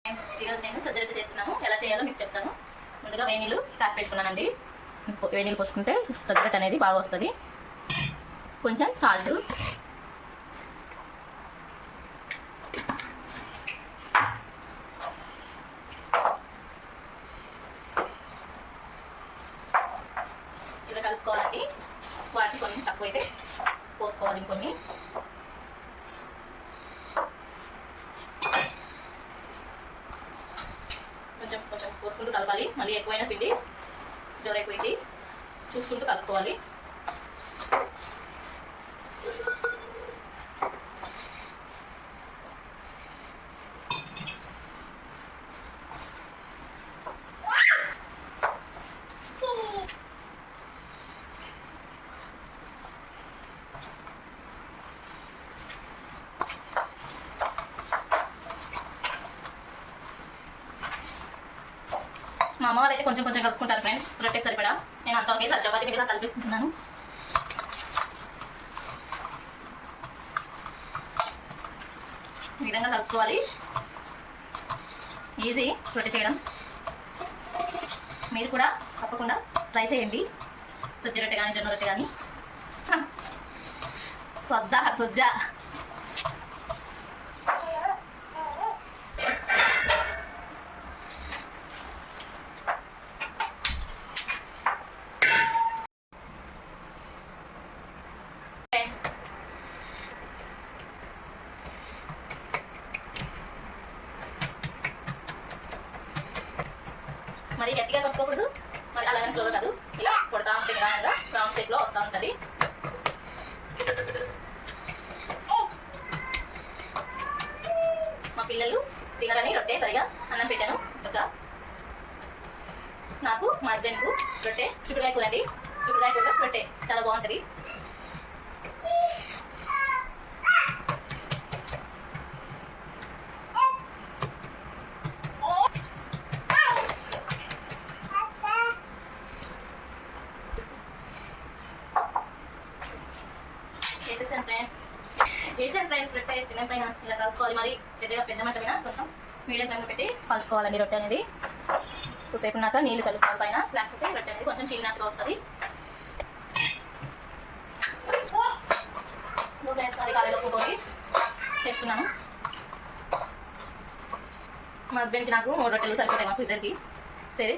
ఈరోజు నేను సజ్జరొట్టె చేస్తున్నాను. ఎలా చేయాలో మీకు చెప్తాను. ముందుగా వేడి నీళ్ళు కాసి పెట్టుకున్నానండి. వేడి నీళ్ళు పోసుకుంటే సజ్జరొట్టె అనేది బాగా వస్తుంది. కొంచెం సాల్ట్, ఇలా కలుపుకోవాలండి. వాటి కొన్ని తక్కువైతే పోసుకోవాలి, ఇంకొన్ని. కొంచెం కొంచెం పోసుకుంటూ కలపాలి. మళ్ళీ ఎక్కువైన పిండి జోరైపోయింది, చూసుకుంటూ కలుపుకోవాలి. మా అమ్మ వాళ్ళైతే కొంచెం కొంచెం కలుపుకుంటారు ఫ్రెండ్స్, రొట్టెకి సరిపడా. నేను అంత ఒకేసారి చపాతీ పిండిలా కలిపిస్తున్నాను. ఈ విధంగా కలుపుకోవాలి. ఈజీ రొట్టె చేయడం. మీరు కూడా తప్పకుండా ట్రై చేయండి. సజ్జ రొట్టె కానీ జొన్న రొట్టె కానీ. సజ్జ మరి గట్టిగా కొట్టుకోకూడదు, మరి అలాగే స్లోగా కాదు. ఇలా కొడతా ఉంటే నిదానంగా రౌండ్ షేప్లో వస్తూ ఉంటుంది. మా పిల్లలు తినరని రొట్టె సరిగా అన్నం పెట్టాను. నాకు మా హస్బెండ్కు రొట్టె చిక్కుడుకాయ కూర అండి. చిక్కుడుకాయ కూర రొట్టె చాలా బాగుంటుంది. వేసాను ఫ్రెండ్స్ రొట్టె తినే పైన ఇలా కలుసుకోవాలి. మరి పెద్ద మంట మీద కొంచెం మీడియం ఫ్లేమ్లో పెట్టి కలుసుకోవాలండి రొట్టె అనేది. కొద్దిసేపు ఉన్నాక నీళ్ళు చల్లుకోవాలి పైన, లేకపోతే రొట్టె అనేది కొంచెం చీలినట్టుగా వస్తుంది. ఫ్రెండ్స్ అది కాలేలో పోయి చేస్తున్నాను. మా హస్బెండ్కి నాకు 3 రొట్టెలు సరిపోతాయి, మాకు ఇద్దరికి. సరే,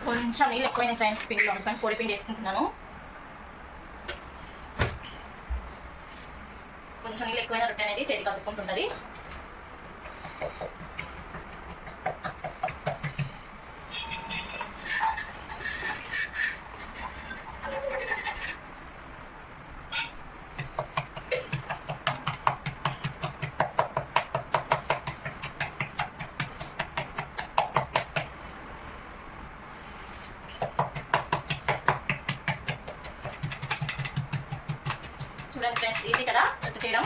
కొంచెం నీళ్ళు ఎక్కువైనా ఫ్రెండ్స్ పిండిలో అనుకోని పొడి పిండి వేసుకుంటున్నాను. కొంచెం నీళ్ళు ఎక్కువైన రొట్టె అనేది చేతికి అతుక్కుంటుంటుంది. చూడండి ఫ్రెండ్స్, ఈజీ కదా రొట్టె చేయడం.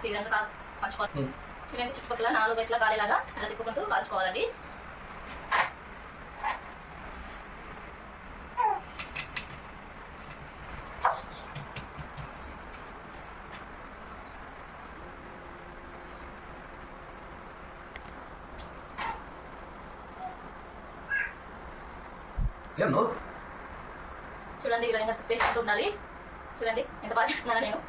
ఈ విధంగా కాల్చుకోవాలి. చూడండి, చుట్టుపక్కల 4 వైపులా కాలేలాగా ఇలా తిప్పుకుంటూ కాల్చుకోవాలండి. చూడండి, ఈ విధంగా తిప్పేసుకుంటూ ఉండాలి. చూడండి ఎంత బాగా చేస్తున్నానో నేను.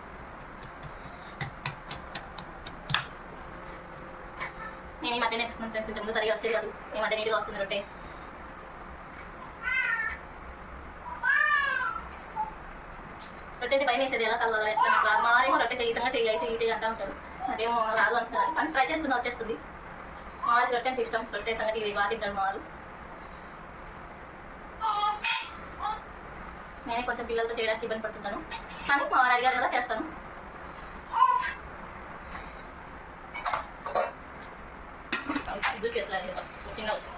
నేను ఈ మధ్య నేర్చుకున్నాను ఫ్రెండ్స్, ఇంతకుముందు సరిగా వచ్చేది కాదు. ఈ మధ్య నీట్గా వస్తుంది రొట్టె. రొట్టె భయం వేసేది, ఎలా కలవాలి ఎట్లా రాదు. మారేమో రొట్టె చేయి చెయ్యి అంటూ ఉంటాడు. అదేమో రాదు అనుకున్నాను కానీ ట్రై చేస్తున్నా వచ్చేస్తుంది. మా వారికి రొట్టె అంటే ఇష్టం. రొట్టె సంగతి ఇవి బాగా తింటాడు మా వారు. నేనే కొంచెం పిల్లలతో చేయడానికి ఇబ్బంది పడుతున్నాను కానీ మా వారు అడిగారు కదా చేస్తాను. చిన్న వచ్చి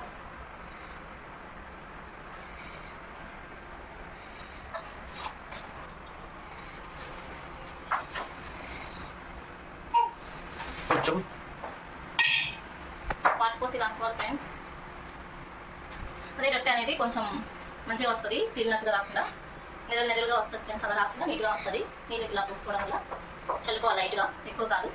వాటి పోసి రాసుకోవాలి ఫ్రెండ్స్. అదే రొట్టె అనేది కొంచెం మంచిగా వస్తుంది, చిన్నట్టుగా రాకుండా నెరలుగా వస్తుంది ఫ్రెండ్స్. అలా రాకుండా నీట్గా వస్తుంది. నీళ్ళు ఇలా పోసుకోవడం వల్ల చల్లుకోవాలి లైట్గా, ఎక్కువ కాదు.